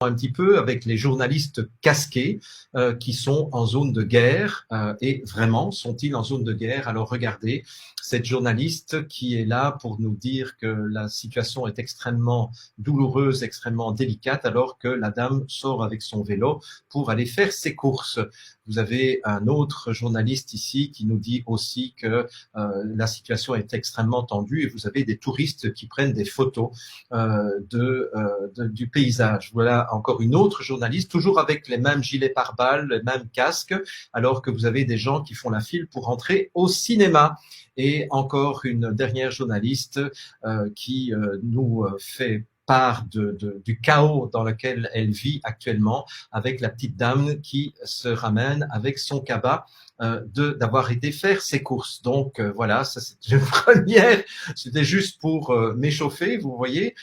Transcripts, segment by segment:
un petit peu avec les journalistes casqués qui sont en zone de guerre. Et vraiment, sont-ils en zone de guerre? Alors regardez, cette journaliste qui est là pour nous dire que la situation est extrêmement douloureuse, extrêmement délicate, alors que la dame sort avec son vélo pour aller faire ses courses. Vous avez un autre journaliste ici qui nous dit aussi que la situation est extrêmement tendue et vous avez des touristes qui prennent des photos du paysage. Voilà encore une autre journaliste, toujours avec les mêmes gilets pare-balles, les mêmes casques, alors que vous avez des gens qui font la file pour entrer au cinéma. Et encore une dernière journaliste qui nous fait part du chaos dans lequel elle vit actuellement, avec la petite dame qui se ramène avec son cabas d'avoir été faire ses courses. Donc voilà, ça c'est une première. C'était juste pour m'échauffer. Vous voyez,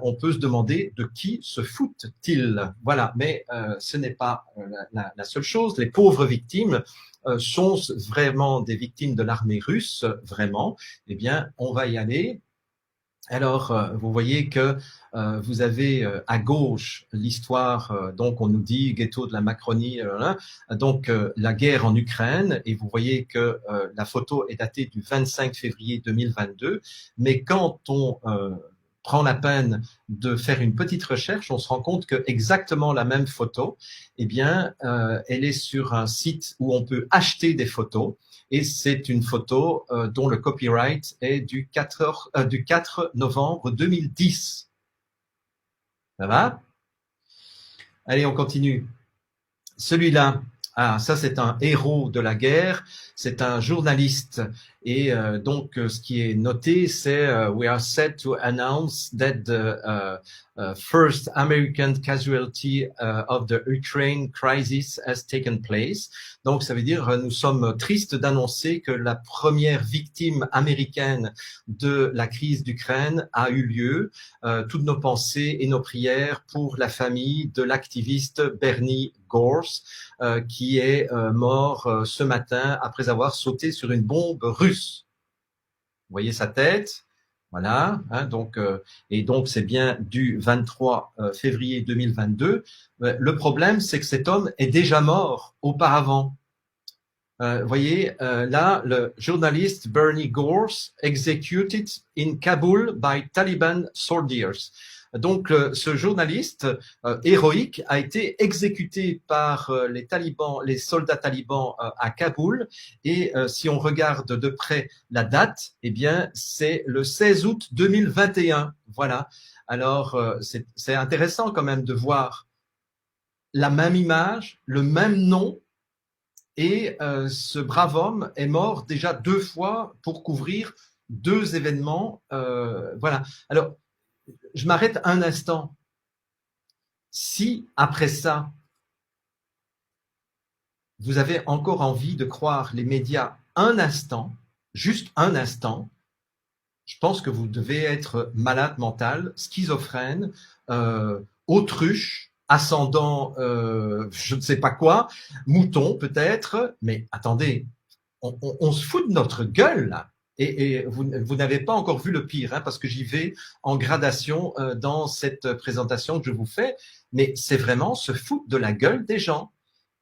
on peut se demander de qui se foutent-ils. Voilà, mais ce n'est pas la seule chose. Les pauvres victimes sont vraiment des victimes de l'armée russe, vraiment. Eh bien, on va y aller. Alors, vous voyez que vous avez à gauche l'histoire, donc on nous dit ghetto de la Macronie, donc la guerre en Ukraine, et vous voyez que la photo est datée du 25 février 2022, mais quand on prend la peine de faire une petite recherche, on se rend compte que exactement la même photo, eh bien, elle est sur un site où on peut acheter des photos. Et c'est une photo dont le copyright est du 4 novembre 2010. Ça va? Allez, on continue. Celui-là, ça c'est un héros de la guerre, c'est un journaliste. Et donc, ce qui est noté, c'est we are set to announce that the first American casualty of the Ukraine crisis has taken place. Donc, ça veut dire nous sommes tristes d'annoncer que la première victime américaine de la crise d'Ukraine a eu lieu. Toutes nos pensées et nos prières pour la famille de l'activiste Bernie Gorse, qui est mort ce matin après avoir sauté sur une bombe russe. Vous voyez sa tête, voilà. Donc, et donc c'est bien du 23 février 2022. Le problème, c'est que cet homme est déjà mort auparavant. Vous voyez, là, le journaliste Bernie Gorse executed in Kabul by Taliban soldiers. Donc, ce journaliste héroïque a été exécuté par les talibans, les soldats talibans à Kaboul. Et si on regarde de près la date, eh bien, c'est le 16 août 2021. Voilà. Alors, c'est intéressant quand même de voir la même image, le même nom. Et ce brave homme est mort déjà 2 fois pour couvrir 2 événements. Voilà. Alors, je m'arrête un instant. Si, après ça, vous avez encore envie de croire les médias un instant, juste un instant, je pense que vous devez être malade mental, schizophrène, autruche, ascendant, je ne sais pas quoi, mouton peut-être, mais attendez, on se fout de notre gueule là. Et vous n'avez pas encore vu le pire, parce que j'y vais en gradation dans cette présentation que je vous fais, mais c'est vraiment se foutre de la gueule des gens.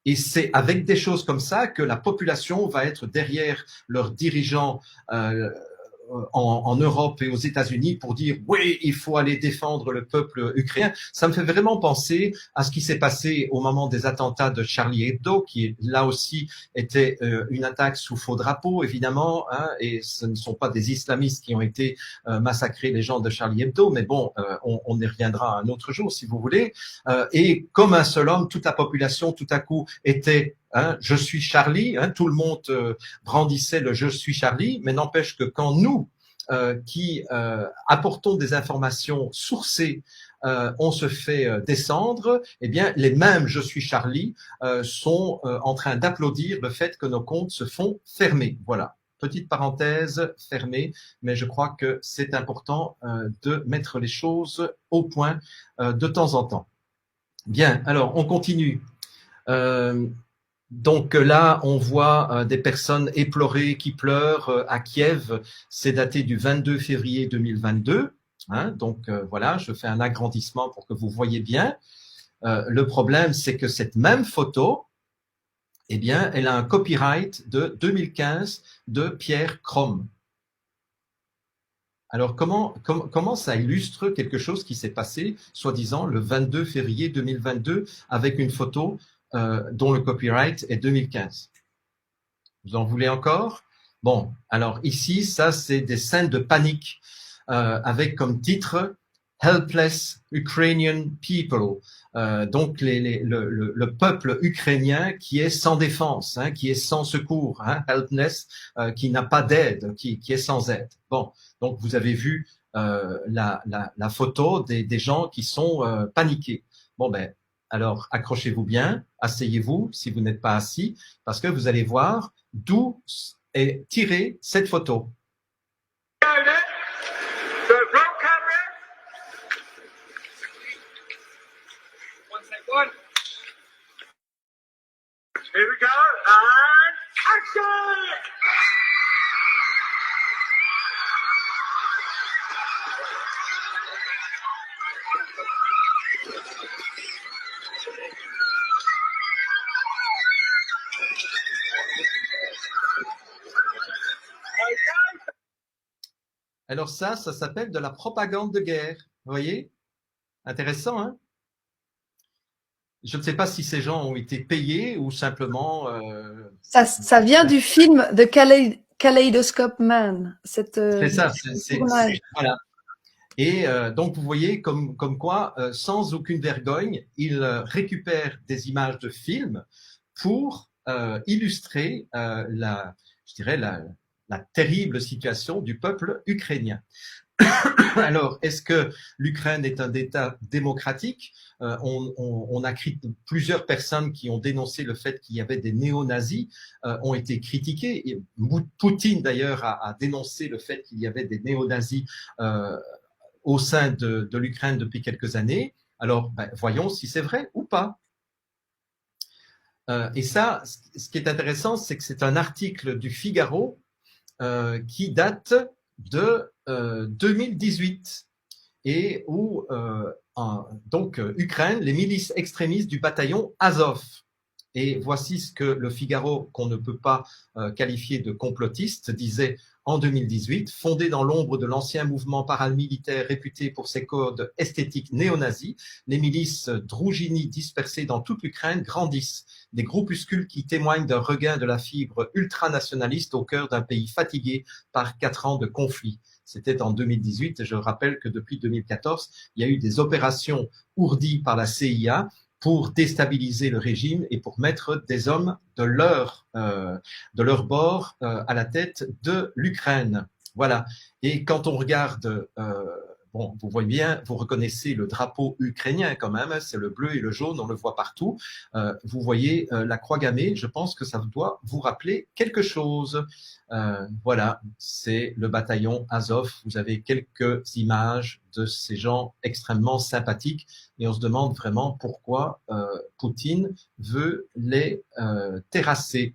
Et c'est avec des choses comme ça que la population va être derrière leurs dirigeants en Europe et aux États-Unis pour dire oui, il faut aller défendre le peuple ukrainien. Ça me fait vraiment penser à ce qui s'est passé au moment des attentats de Charlie Hebdo, qui là aussi était une attaque sous faux drapeau, évidemment, et ce ne sont pas des islamistes qui ont été massacrés les gens de Charlie Hebdo, mais bon, on y reviendra un autre jour si vous voulez. Et comme un seul homme, toute la population tout à coup était je suis Charlie, tout le monde brandissait le je suis Charlie, mais n'empêche que quand nous qui apportons des informations sourcées, on se fait descendre, eh bien les mêmes je suis Charlie sont en train d'applaudir le fait que nos comptes se font fermer. Voilà. Petite parenthèse fermée, mais je crois que c'est important de mettre les choses au point de temps en temps. Bien, alors on continue. Donc là, on voit des personnes éplorées qui pleurent à Kiev. C'est daté du 22 février 2022. Donc voilà, je fais un agrandissement pour que vous voyez bien. Le problème, c'est que cette même photo, eh bien, elle a un copyright de 2015 de Pierre Krom. Alors, comment ça illustre quelque chose qui s'est passé, soi-disant, le 22 février 2022, avec une photo dont le copyright est 2015? Vous en voulez encore? Bon, alors ici, ça, c'est des scènes de panique avec comme titre Helpless Ukrainian People. Donc le peuple ukrainien qui est sans défense, hein, qui est sans secours, hein, helpless, qui n'a pas d'aide, qui est sans aide. Bon, donc vous avez vu la photo des gens qui sont paniqués. Bon ben, alors accrochez-vous bien, asseyez-vous si vous n'êtes pas assis, parce que vous allez voir d'où est tirée cette photo. Here we go, and action! Alors ça s'appelle de la propagande de guerre. Vous voyez? Intéressant, hein? Je ne sais pas si ces gens ont été payés ou simplement... Ça vient du film The Kaleidoscope Man. C'est ça, voilà. Et donc, vous voyez comme quoi, sans aucune vergogne, ils récupèrent des images de films pour illustrer je dirais, la terrible situation du peuple ukrainien. Alors, est-ce que l'Ukraine est un État démocratique? On a plusieurs personnes qui ont dénoncé le fait qu'il y avait des néo-nazis, ont été critiquées. Et Poutine, d'ailleurs, a dénoncé le fait qu'il y avait des néo-nazis au sein de l'Ukraine depuis quelques années. Alors, voyons si c'est vrai ou pas. Et ça, ce qui est intéressant, c'est que c'est un article du Figaro qui date de 2018 et où donc Ukraine, les milices extrémistes du bataillon Azov. Et voici ce que le Figaro, qu'on ne peut pas qualifier de complotiste, disait en 2018, fondé dans l'ombre de l'ancien mouvement paramilitaire réputé pour ses codes esthétiques néo-nazis, les milices Droujini dispersées dans toute l'Ukraine grandissent. Des groupuscules qui témoignent d'un regain de la fibre ultranationaliste au cœur d'un pays fatigué par 4 ans de conflit. C'était en 2018 et je rappelle que depuis 2014, il y a eu des opérations ourdies par la CIA pour déstabiliser le régime et pour mettre des hommes de leur bord à la tête de l'Ukraine. Voilà. Et quand on regarde, bon, vous voyez bien, vous reconnaissez le drapeau ukrainien quand même, c'est le bleu et le jaune, on le voit partout. Vous voyez la croix gammée, je pense que ça doit vous rappeler quelque chose. Voilà, c'est le bataillon Azov. Vous avez quelques images de ces gens extrêmement sympathiques et on se demande vraiment pourquoi Poutine veut les terrasser,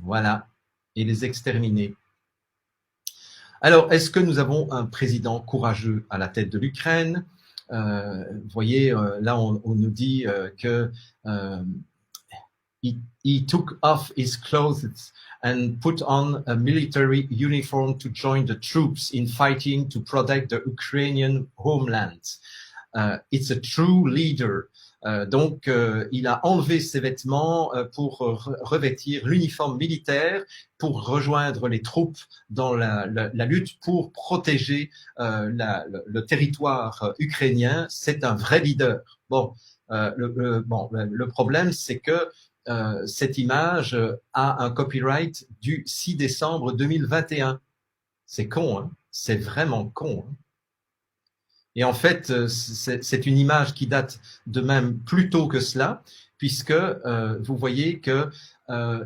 voilà, et les exterminer. Alors, est-ce que nous avons un président courageux à la tête de l'Ukraine? Vous voyez, là, on nous dit que he took off his clothes and put on a military uniform to join the troops in fighting to protect the Ukrainian homeland. It's a true leader. Donc, il a enlevé ses vêtements pour revêtir l'uniforme militaire, pour rejoindre les troupes dans la lutte pour protéger le territoire ukrainien. C'est un vrai leader. Bon, le problème, c'est que cette image a un copyright du 6 décembre 2021. C'est con, hein? C'est vraiment con, hein? Et en fait, c'est une image qui date de même plus tôt que cela, puisque vous voyez que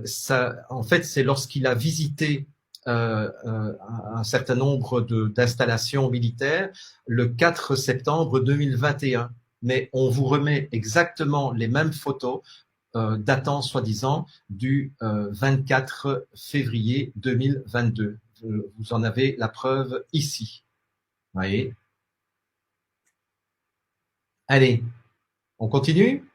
ça, en fait, c'est lorsqu'il a visité un certain nombre d'installations militaires le 4 septembre 2021. Mais on vous remet exactement les mêmes photos datant soi-disant du 24 février 2022. Vous en avez la preuve ici. Vous voyez? Allez, On continue?